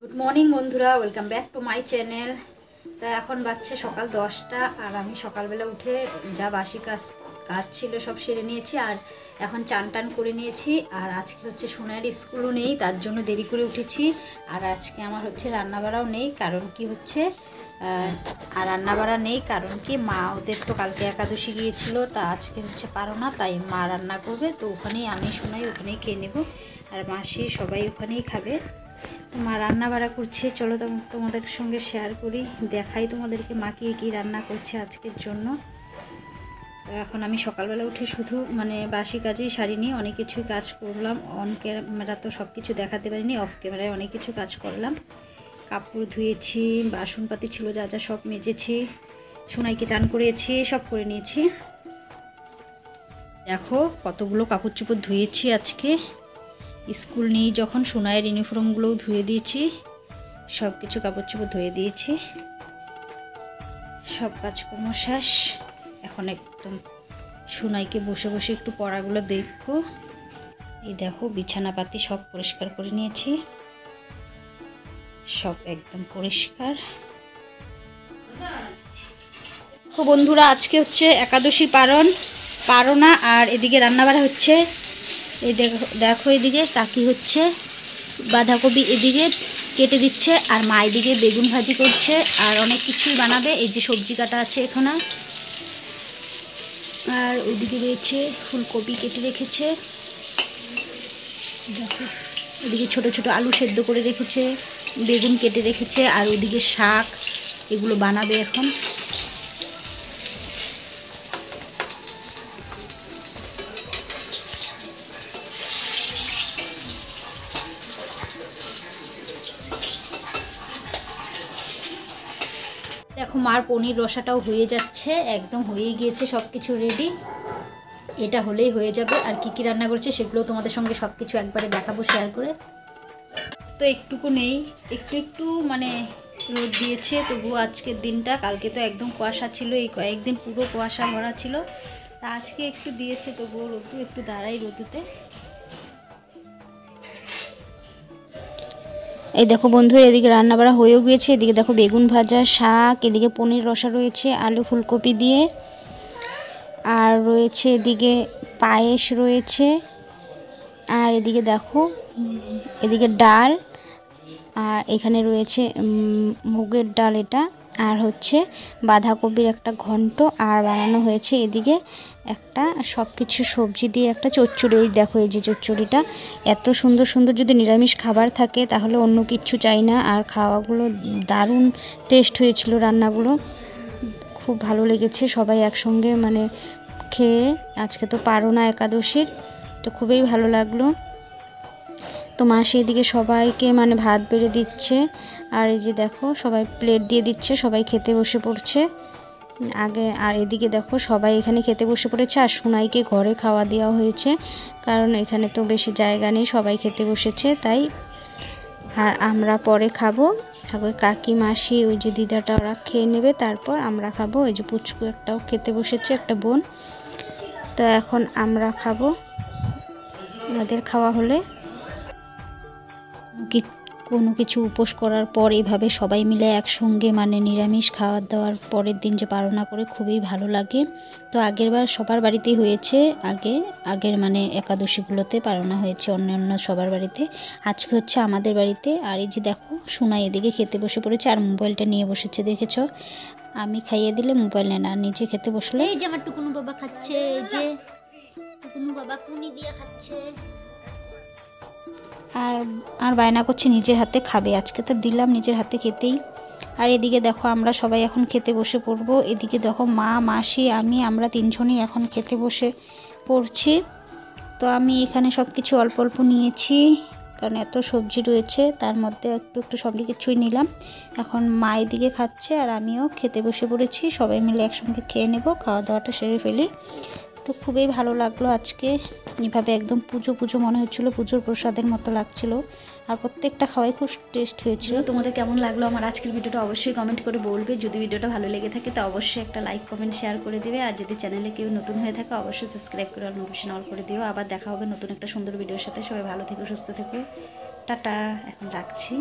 Good morning বন্ধুরা, welcome back to my channel. তা এখন বাজছে সকাল 10টা আর আমি সকালবেলা উঠে যা বাসি কাজ কাজ ছিল সব সেরে নিয়েছি। আর এখন চান টান করে নিয়েছি। আর আজকে হচ্ছে সোনার স্কুলও নেই, তার জন্য দেরি করে উঠেছি। আর আজকে আমার হচ্ছে রান্নাবাড়াও নেই, কারণ কি হচ্ছে আর রান্নাবাড়া নেই কারণ কি মা ওদের তো কালকে একাদশী গিয়েছিল, তা আজকে হচ্ছে পারো না, তাই মা রান্না করবে। তো ওখানেই আমি সোনাই ওখানেই খেয়ে নেব, আর মাসি সবাই ওখানেই খাবে। মা রান্না বাড়া করছে, চলো তোমাদের সঙ্গে শেয়ার করি, দেখাই তোমাদেরকে মা কী রান্না করছে আজকের জন্য। এখন আমি সকালবেলা উঠে শুধু বাসি কাজেই সারিনি, অনেক কিছুই কাজ করলাম। অন ক্যামেরা তো সব কিছু দেখাতে পারিনি, অফ ক্যামেরায় অনেক কিছু কাজ করলাম। কাপড় ধুয়েছি, বাসনপাতি ছিল যা যা সব মেজেছি, সোনাইকে চান করেছি, সব করে নিয়েছি। দেখো কতগুলো কাপড় চোপড় ধুয়েছি আজকে। স্কুল নেই যখন সোনাইয়ের ইউনিফর্মগুলোও ধুয়ে দিয়েছি, সব কিছু কাপড় চোপড় ধুয়ে দিয়েছি, সব কাজকর্ম শেষ। এখন একদম সোনাইকে বসে বসে একটু পড়াগুলো দেখবো। এই দেখো বিছানাপাতি সব পরিষ্কার করে নিয়েছি, সব একদম পরিষ্কার। তো বন্ধুরা আজকে হচ্ছে একাদশী পারনা, আর এদিকে রান্নাবাড়া হচ্ছে। এই দেখো এদিকে কাকি হচ্ছে বাঁধাকপি এদিকে কেটে দিচ্ছে, আর মা এদিকে বেগুন ভাজি করছে, আর অনেক কিছুই বানাবে। এই যে সবজি কাটা আছে এখানে, আর ওইদিকে রয়েছে ফুলকপি কেটে রেখেছে। দেখো ওদিকে ছোট ছোট আলু সেদ্ধ করে রেখেছে, বেগুন কেটে রেখেছে, আর ওদিকে শাক, এগুলো বানাবে এখন। দেখো মার পনির রসাটাও হয়ে যাচ্ছে, একদম হয়ে গিয়েছে, সব কিছু রেডি। এটা হলেই হয়ে যাবে। আর কি কি রান্না করেছে সেগুলো তোমাদের সঙ্গে সব কিছু একবারে দেখাবো শেয়ার করে। তো একটুকু নেই, একটু একটু রোদ দিয়েছে, তবুও আজকের দিনটা, কালকে তো একদম কুয়াশা ছিল, এই কয়েকদিন পুরো কুয়াশা ভরা ছিল। তা আজকে একটু দিয়েছে, তবুও রোদু একটু দাঁড়াই রোদুতে। এই দেখো বন্ধুরা এদিকে রান্নাবাড়া হয়েও গিয়েছে। এদিকে দেখো বেগুন ভাজা, শাক, এদিকে পনির রসা রয়েছে আলু ফুলকপি দিয়ে, আর রয়েছে এদিকে পায়েস রয়েছে, আর এদিকে দেখো এদিকে ডাল, আর এখানে রয়েছে মুগের ডাল এটা, আর হচ্ছে বাঁধাকপির একটা ঘন্ট, আর বানানো হয়েছে এদিকে একটা সব কিছু সবজি দিয়ে একটা চচ্চড়ি। এই দেখো এই যে চচ্চড়িটা, এত সুন্দর সুন্দর যদি নিরামিষ খাবার থাকে তাহলে অন্য কিচ্ছু চাই না। আর খাওয়াগুলো দারুণ টেস্ট হয়েছিল, রান্নাগুলো খুব ভালো লেগেছে। সবাই একসঙ্গে খেয়ে, আজকে তো পারনা একাদশীর, তো খুবই ভালো লাগলো। তো মা সেদিকে সবাইকে ভাত বেড়ে দিচ্ছে, আর এই যে দেখো সবাই প্লেট দিয়ে দিচ্ছে, সবাই খেতে বসে পড়ছে আগে। আর এদিকে দেখো সবাই এখানে খেতে বসে পড়েছে, আর সোনাইকে ঘরে খাওয়া দেওয়া হয়েছে, কারণ এখানে তো বেশি জায়গা নেই, সবাই খেতে বসেছে তাই। আর আমরা পরে খাবো, কাকি মাসি ওই যে দিদাটা ওরা খেয়ে নেবে, তারপর আমরা খাবো। ওই যে পুচকু একটাও খেতে বসেছে, একটা বোন। তো এখন আমরা খাবো, আমাদের খাওয়া হলে কোনো কিছু উপোস করার পর এইভাবে সবাই মিলে একসঙ্গে নিরামিষ খাওয়া দাওয়ার পরের দিন যে পালনা করে খুবই ভালো লাগে। তো আগেরবার সবার বাড়িতেই হয়েছে, আগের একাদশীগুলোতে পালনা হয়েছে অন্যান্য সবার বাড়িতে, আজকে হচ্ছে আমাদের বাড়িতে। আর এই যে দেখো সোনাই এদিকে খেতে বসে পড়েছে, আর মোবাইলটা নিয়ে বসেছে দেখেছো। আমি খাইয়ে দিলে মোবাইল নেয় না, নিচে খেতে বসলে। এই যে আমার টুকুনু বাবা খাচ্ছে, এই যে টুকুনু বাবা পুনি দিয়ে খাচ্ছে, আর বায়না করছে নিজের হাতে খাবে, আজকে তো দিলাম নিজের হাতে খেতেই। আর এদিকে দেখো আমরা সবাই এখন খেতে বসে পড়বো। এদিকে দেখো মা, মাসি, আমরা তিনজনই এখন খেতে বসে পড়ছি। তো আমি এখানে সব কিছু অল্প অল্প নিয়েছি, কারণ এত সবজি রয়েছে, তার মধ্যে একটু একটু সব কিছুই নিলাম। এখন মা এদিকে খাচ্ছে, আর আমিও খেতে বসে পড়েছি, সবাই মিলে একসঙ্গে খেয়ে নেব, খাওয়া দাওয়াটা সেরে ফেলি। তো খুবই ভালো লাগলো আজকে, এভাবে একদম পুজো পুজো মনে হচ্ছিলো, পুজোর প্রসাদের মতো লাগছিল, আর প্রত্যেকটা খাওয়াই খুব টেস্ট হয়েছিল। তোমাদের কেমন লাগলো আমার আজকের ভিডিওটা অবশ্যই কমেন্ট করে বলবে। যদি ভিডিওটা ভালো লেগে থাকে তো অবশ্যই একটা লাইক কমেন্ট শেয়ার করে দেবে, আর যদি চ্যানেলে কেউ নতুন হয়ে থাকে অবশ্যই সাবস্ক্রাইব করে নোটিফিকেশন অল করে দিও। আবার দেখা হবে নতুন একটা সুন্দর ভিডিওর সাথে। সবাই ভালো থেকো, সুস্থ থেকো। টাটা, এখন রাখছি।